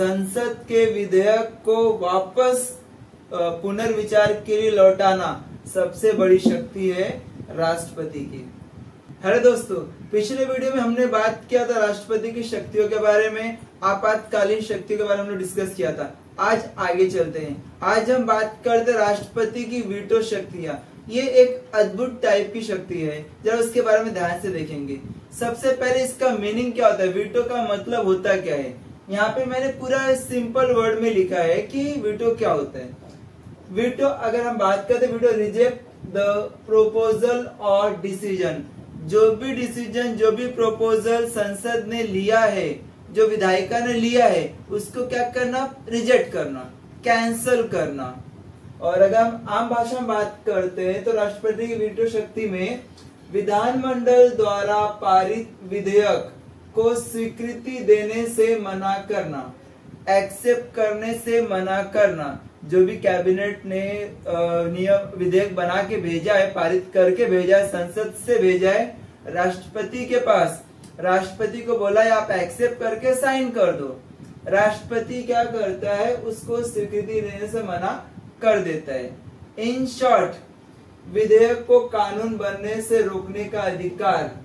संसद के विधेयक को वापस पुनर्विचार के लिए लौटाना सबसे बड़ी शक्ति है राष्ट्रपति की। हेलो दोस्तों, पिछले वीडियो में हमने बात किया था राष्ट्रपति की शक्तियों के बारे में, आपातकालीन शक्तियों के बारे में हमने डिस्कस किया था। आज आगे चलते हैं। आज हम बात करते हैं राष्ट्रपति की वीटो शक्तियां। ये एक अद्भुत टाइप की शक्ति है, जरा उसके बारे में ध्यान से देखेंगे। सबसे पहले इसका मीनिंग क्या होता है, वीटो का मतलब होता क्या है। यहाँ पे मैंने पूरा सिंपल वर्ड में लिखा है कि वीटो क्या होता है। वीटो अगर हम बात करते हैं, वीटो रिजेक्ट द प्रोपोजल और डिसीजन। जो भी डिसीजन, जो भी प्रोपोजल संसद ने लिया है, जो विधायिका ने लिया है, उसको क्या करना, रिजेक्ट करना, कैंसल करना। और अगर हम आम भाषा में बात करते हैं तो राष्ट्रपति की वीटो शक्ति में विधानमंडल द्वारा पारित विधेयक को स्वीकृति देने से मना करना, एक्सेप्ट करने से मना करना। जो भी कैबिनेट ने नियम विधेयक बना के भेजा है, पारित करके भेजा है, संसद से भेजा है राष्ट्रपति के पास, राष्ट्रपति को बोला है आप एक्सेप्ट करके साइन कर दो। राष्ट्रपति क्या करता है, उसको स्वीकृति देने से मना कर देता है। इन शॉर्ट, विधेयक को कानून बनने से रोकने का अधिकार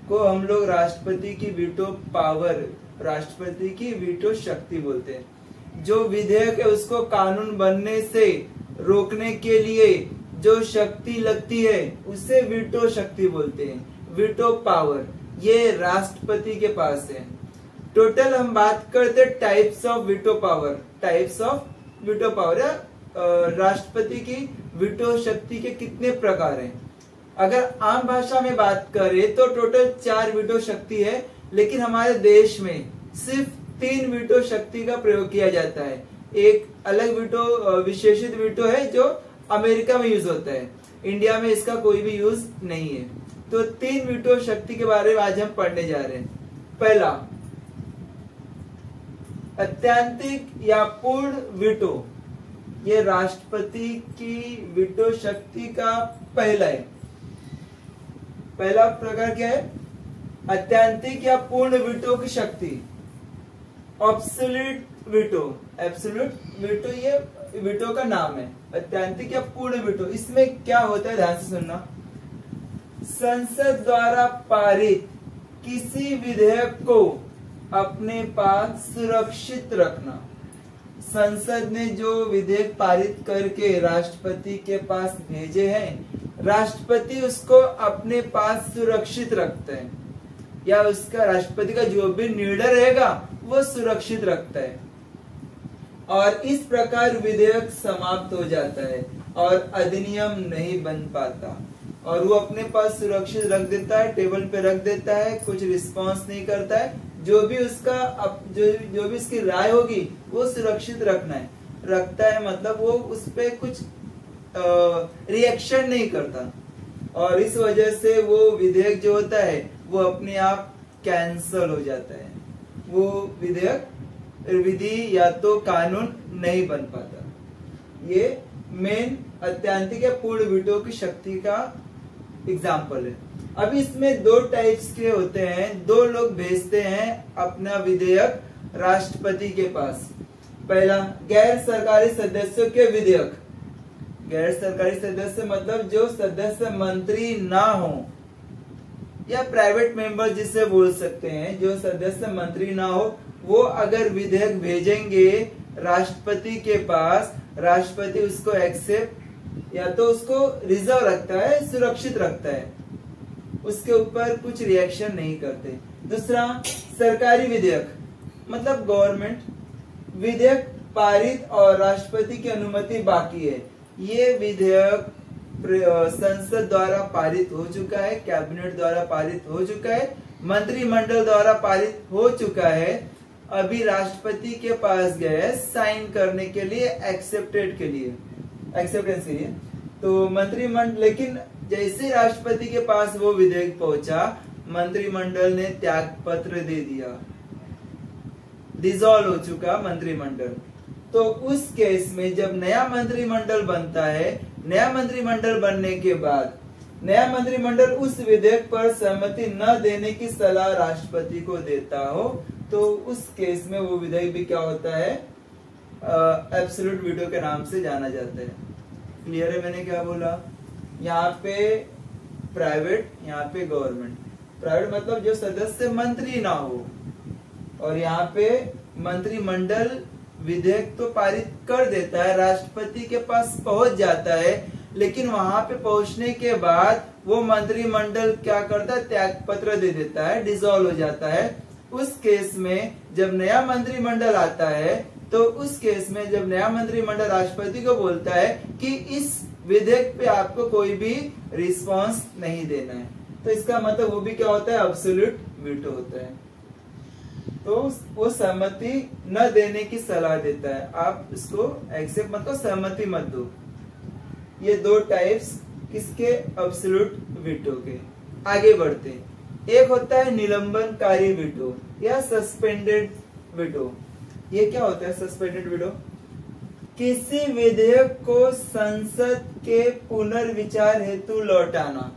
को हम लोग राष्ट्रपति की वीटो पावर, राष्ट्रपति की वीटो शक्ति बोलते हैं। जो विधेयक है उसको कानून बनने से रोकने के लिए जो शक्ति लगती है उसे वीटो शक्ति बोलते हैं, वीटो पावर। ये राष्ट्रपति के पास है। टोटल हम बात करते types of veto power, types of veto power या राष्ट्रपति की वीटो शक्ति के कितने प्रकार हैं। अगर आम भाषा में बात करें तो टोटल 4 वीटो शक्ति है, लेकिन हमारे देश में सिर्फ 3 वीटो शक्ति का प्रयोग किया जाता है। एक अलग वीटो, विशेषित वीटो है जो अमेरिका में यूज होता है, इंडिया में इसका कोई भी यूज नहीं है। तो 3 वीटो शक्ति के बारे में आज हम पढ़ने जा रहे हैं। पहला, अत्यंतिक या पूर्ण वीटो। ये राष्ट्रपति की वीटो शक्ति का पहला है। पहला प्रकार क्या है, अत्यंतिक या पूर्ण वीटो की शक्ति। एब्सोल्यूट वीटो, एब्सोल्यूट वीटो ये वीटो का नाम है। अत्यंतिक या पूर्ण वीटो, इसमें क्या होता है ध्यान से सुनना। संसद द्वारा पारित किसी विधेयक को अपने पास सुरक्षित रखना। संसद ने जो विधेयक पारित करके राष्ट्रपति के पास भेजे हैं, राष्ट्रपति उसको अपने पास सुरक्षित रखते हैं, या उसका राष्ट्रपति का जो भी निर्णय रहेगा वो सुरक्षित रखता है। और इस प्रकार विधेयक समाप्त हो जाता है और अधिनियम नहीं बन पाता, और वो अपने पास सुरक्षित रख देता है, टेबल पे रख देता है, कुछ रिस्पांस नहीं करता है। जो भी उसका जो भी उसकी राय होगी वो सुरक्षित रखता है, मतलब वो उस पे कुछ रिएक्शन नहीं करता। और इस वजह से वो विधेयक जो होता है वो अपने आप कैंसल हो जाता है, वो विधेयक विधि या तो कानून नहीं बन पाता। ये मेन अत्यंतिक या पूर्ण वीटो की शक्ति का एग्जाम्पल है। अब इसमें 2 टाइप्स के होते हैं। 2 लोग भेजते हैं अपना विधेयक राष्ट्रपति के पास। पहला, गैर सरकारी सदस्यों के विधेयक। गैर सरकारी सदस्य मतलब जो सदस्य मंत्री ना हो, या प्राइवेट मेंबर जिसे बोल सकते हैं, जो सदस्य मंत्री ना हो, वो अगर विधेयक भेजेंगे राष्ट्रपति के पास, राष्ट्रपति उसको एक्सेप्ट या तो उसको रिजर्व रखता है, सुरक्षित रखता है, उसके ऊपर कुछ रिएक्शन नहीं करते। दूसरा, सरकारी विधेयक मतलब गवर्नमेंट विधेयक पारित और राष्ट्रपति की अनुमति बाकी है। ये विधेयक संसद द्वारा पारित हो चुका है, कैबिनेट द्वारा पारित हो चुका है, मंत्रिमंडल द्वारा पारित हो चुका है, अभी राष्ट्रपति के पास गए साइन करने के लिए, एक्सेप्टेंस के लिए। तो मंत्रिमंडल, लेकिन जैसे राष्ट्रपति के पास वो विधेयक पहुंचा, मंत्रिमंडल ने त्याग पत्र दे दिया, डिसॉल्व हो चुका मंत्रिमंडल। तो उस केस में जब नया मंत्रिमंडल बनता है, नया मंत्रिमंडल बनने के बाद नया मंत्रिमंडल उस विधेयक पर सहमति न देने की सलाह राष्ट्रपति को देता हो, तो उस केस में वो विधेयक भी क्या होता है, एब्सोल्यूट वीटो के नाम से जाना जाता है। क्लियर है मैंने क्या बोला? यहाँ पे प्राइवेट, यहाँ पे गवर्नमेंट। प्राइवेट मतलब जो सदस्य मंत्री ना हो, और यहाँ पे मंत्रिमंडल विधेयक तो पारित कर देता है, राष्ट्रपति के पास पहुंच जाता है, लेकिन वहां पे पहुंचने के बाद वो मंत्रिमंडल क्या करता है, त्याग पत्र दे देता है, डिसॉल्व हो जाता है। उस केस में जब नया मंत्रिमंडल आता है, तो उस केस में जब नया मंत्रिमंडल राष्ट्रपति को बोलता है कि इस विधेयक पे आपको कोई भी रिस्पांस नहीं देना है, तो इसका मतलब वो भी क्या होता है, एब्सोल्यूट वीटो होता है। तो वो सहमति न देने की सलाह देता है, आप इसको एक्सेप्ट मत करो, सहमति मत दो। ये दो टाइप्स किसके, एब्सोल्यूट वीटो के। आगे बढ़ते हैं। एक होता है निलंबनकारी वीटो या सस्पेंडेड वीटो। ये क्या होता है सस्पेंडेड वीटो? किसी विधेयक को संसद के पुनर्विचार हेतु लौटाना।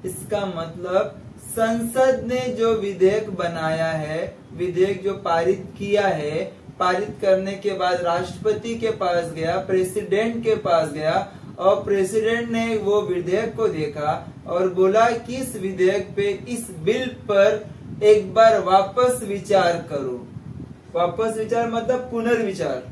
इसका मतलब संसद ने जो विधेयक बनाया है, विधेयक जो पारित किया है, पारित करने के बाद राष्ट्रपति के पास गया, प्रेसिडेंट के पास गया, और प्रेसिडेंट ने वो विधेयक को देखा और बोला कि इस विधेयक पे, इस बिल पर एक बार वापस विचार करो। वापस विचार मतलब पुनर्विचार,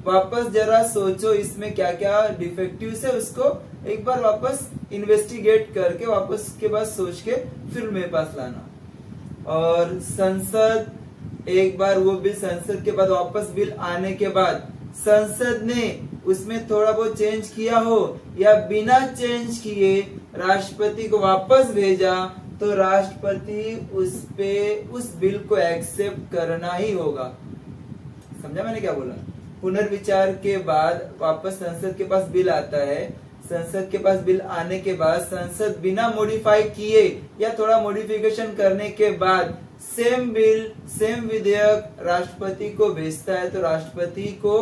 वापस जरा सोचो इसमें क्या क्या डिफेक्टिव है, उसको एक बार वापस इन्वेस्टिगेट करके वापस के बाद सोच के फिर मेरे पास लाना। और संसद एक बार वो बिल, संसद के बाद वापस बिल आने के बाद संसद ने उसमें थोड़ा बहुत चेंज किया हो या बिना चेंज किए राष्ट्रपति को वापस भेजा, तो राष्ट्रपति उस बिल को एक्सेप्ट करना ही होगा। समझा मैंने क्या बोला? पुनर्विचार के बाद वापस संसद के पास बिल आता है, संसद के पास बिल आने के बाद संसद बिना मॉडिफाई किए या थोड़ा मॉडिफिकेशन करने के बाद सेम बिल, सेम विधेयक राष्ट्रपति को भेजता है, तो राष्ट्रपति को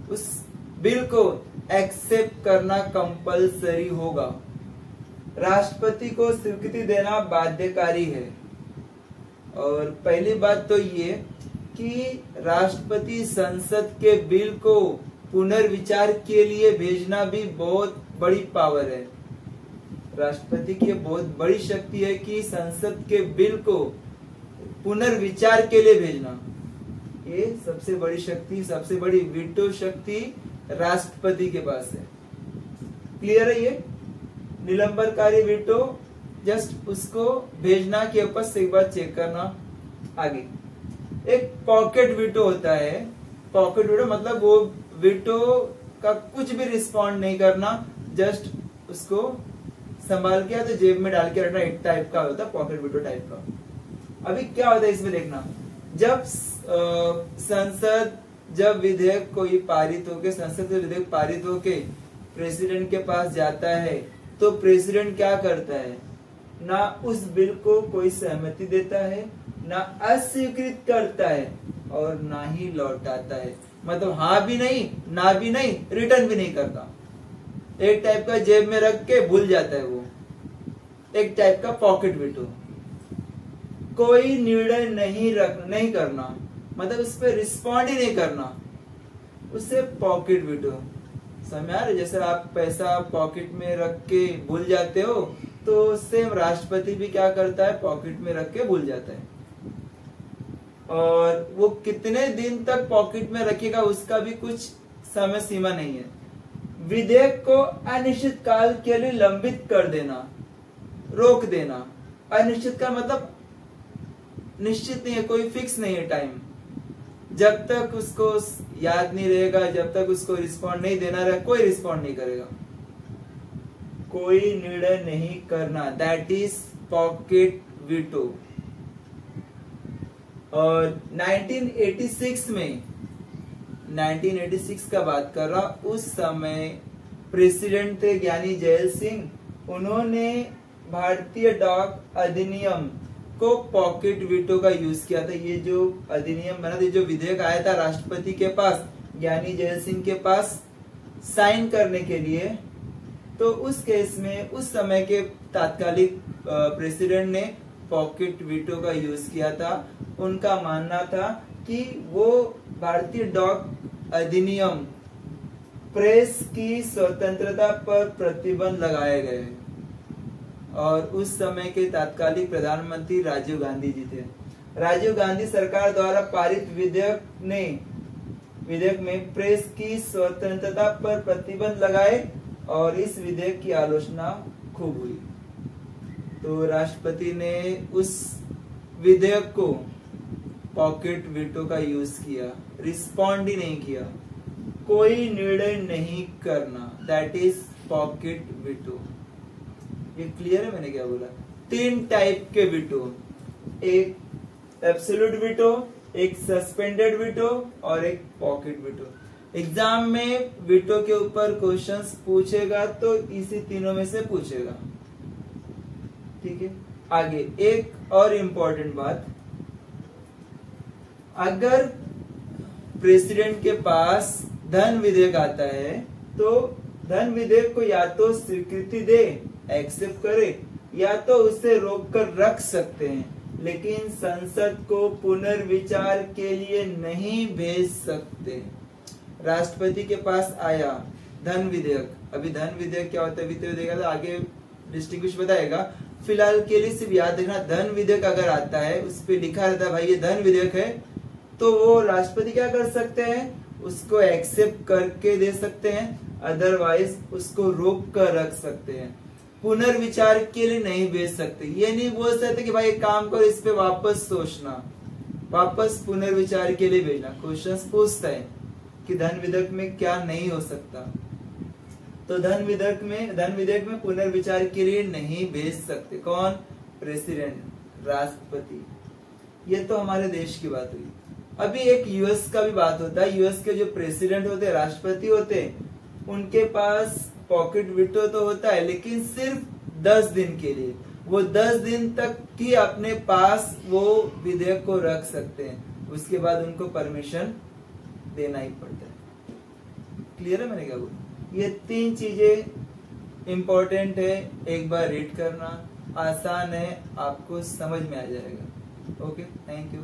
उस बिल को एक्सेप्ट करना कंपलसरी होगा। राष्ट्रपति को स्वीकृति देना बाध्यकारी है। और पहली बात तो ये कि राष्ट्रपति संसद के बिल को पुनर्विचार के लिए भेजना भी बहुत बड़ी पावर है। राष्ट्रपति की बहुत बड़ी शक्ति है कि संसद के बिल को पुनर्विचार के लिए भेजना। ये सबसे बड़ी शक्ति, सबसे बड़ी वीटो शक्ति राष्ट्रपति के पास है। क्लियर है? ये निलंबनकारी वीटो, जस्ट उसको भेजना कि वापस से एक बार चेक करना। आगे एक पॉकेट वीटो होता है। पॉकेट वीटो मतलब वो वीटो का कुछ भी रिस्पॉन्ड नहीं करना, जस्ट उसको संभाल के या तो जेब में डाल के रखना, एक टाइप का होता है पॉकेट वीटो टाइप का। अभी क्या होता है इसमें देखना, जब संसद, जब विधेयक कोई पारित होके, संसद से विधेयक पारित होके प्रेसिडेंट के पास जाता है, तो प्रेसिडेंट क्या करता है, ना उस बिल को कोई सहमति देता है, ना अस्वीकृत करता है, और ना ही लौटाता है। मतलब हाँ भी नहीं, ना भी नहीं, रिटर्न भी नहीं करता। एक टाइप का जेब में रख के भूल जाता है वो, एक टाइप का पॉकेट वीटो। कोई निर्णय नहीं करना, मतलब उस पर रिस्पॉन्ड ही नहीं करना, उससे पॉकेट वीटो। समझ आ रहा है? जैसे आप पैसा पॉकेट में रख के भूल जाते हो, तो सेम राष्ट्रपति भी क्या करता है, पॉकेट में रख के भूल जाता है। और वो कितने दिन तक पॉकेट में रखेगा उसका भी कुछ समय सीमा नहीं है। विधेयक को अनिश्चित काल के लिए लंबित कर देना, रोक देना। अनिश्चित का मतलब निश्चित नहीं है, कोई फिक्स नहीं है टाइम। जब तक उसको याद नहीं रहेगा, जब तक उसको रिस्पॉन्ड नहीं देना रहे, कोई रिस्पॉन्ड नहीं करेगा। कोई निर्णय नहीं करना, दैट इज पॉकेट वीटो। और 1986 में, 1986 का बात कर रहा, उस समय प्रेसिडेंट थे ज्ञानी जैल सिंह। उन्होंने भारतीय डाक अधिनियम को पॉकेट वीटो का यूज किया था। ये जो अधिनियम बना था, जो विधेयक आया था राष्ट्रपति के पास, ज्ञानी जैल सिंह के पास साइन करने के लिए, तो उस केस में उस समय के तात्कालिक प्रेसिडेंट ने पॉकेट वीटो का यूज किया था। उनका मानना था कि वो भारतीय डाक अधिनियम प्रेस की स्वतंत्रता पर प्रतिबंध लगाए गए और उस समय के तत्कालीन प्रधानमंत्री राजीव गांधी जी थे। राजीव गांधी सरकार द्वारा पारित विधेयक में प्रेस की स्वतंत्रता पर प्रतिबंध लगाए और इस विधेयक की आलोचना खूब हुई। तो राष्ट्रपति ने उस विधेयक को पॉकेट वीटो का यूज किया, रिस्पॉन्ड ही नहीं किया, कोई निर्णय नहीं करना, दैट इज पॉकेट वीटो। ये क्लियर है मैंने क्या बोला? 3 टाइप के वीटो, एक एब्सोल्यूट वीटो, एक सस्पेंडेड वीटो और एक पॉकेट वीटो। एग्जाम में वीटो के ऊपर क्वेश्चंस पूछेगा तो इसी तीनों में से पूछेगा, ठीक है। आगे एक और इम्पोर्टेंट बात, अगर प्रेसिडेंट के पास धन विधेयक आता है तो धन विधेयक को या तो स्वीकृति दे, एक्सेप्ट करे, या तो उसे रोक कर रख सकते हैं, लेकिन संसद को पुनर्विचार के लिए नहीं भेज सकते। राष्ट्रपति के पास आया धन विधेयक, अभी धन विधेयक क्या होता है वित्त विधेयक आगे डिस्टिंग्विश बताएगा, फिलहाल के लिए सिर्फ याद रखना धन विधेयक अगर आता है उस पर लिखा रहता है भाई ये धन विधेयक है, तो वो राष्ट्रपति क्या कर सकते हैं, उसको एक्सेप्ट करके दे सकते हैं, अदरवाइज उसको रोक कर रख सकते हैं। पुनर्विचार के लिए नहीं भेज सकते, ये नहीं बोल सकते कि भाई एक काम करो इस पे वापस सोचना, वापस पुनर्विचार के लिए भेजना। क्वेश्चंस पूछता है कि धन विधेयक में क्या नहीं हो सकता, तो धन विधेयक में पुनर्विचार के लिए नहीं भेज सकते। कौन? प्रेसिडेंट, राष्ट्रपति। ये तो हमारे देश की बात हुई। अभी एक यूएस का भी बात होता है। यूएस के जो प्रेसिडेंट होते हैं, राष्ट्रपति होते हैं, उनके पास पॉकेट वीटो तो होता है लेकिन सिर्फ 10 दिन के लिए। वो 10 दिन तक ही अपने पास वो विधेयक को रख सकते हैं, उसके बाद उनको परमिशन देना ही पड़ता है। क्लियर है मैंने क्या बोला? ये 3 चीजें इंपॉर्टेंट है, एक बार रीड करना, आसान है, आपको समझ में आ जाएगा। Okay, thank you.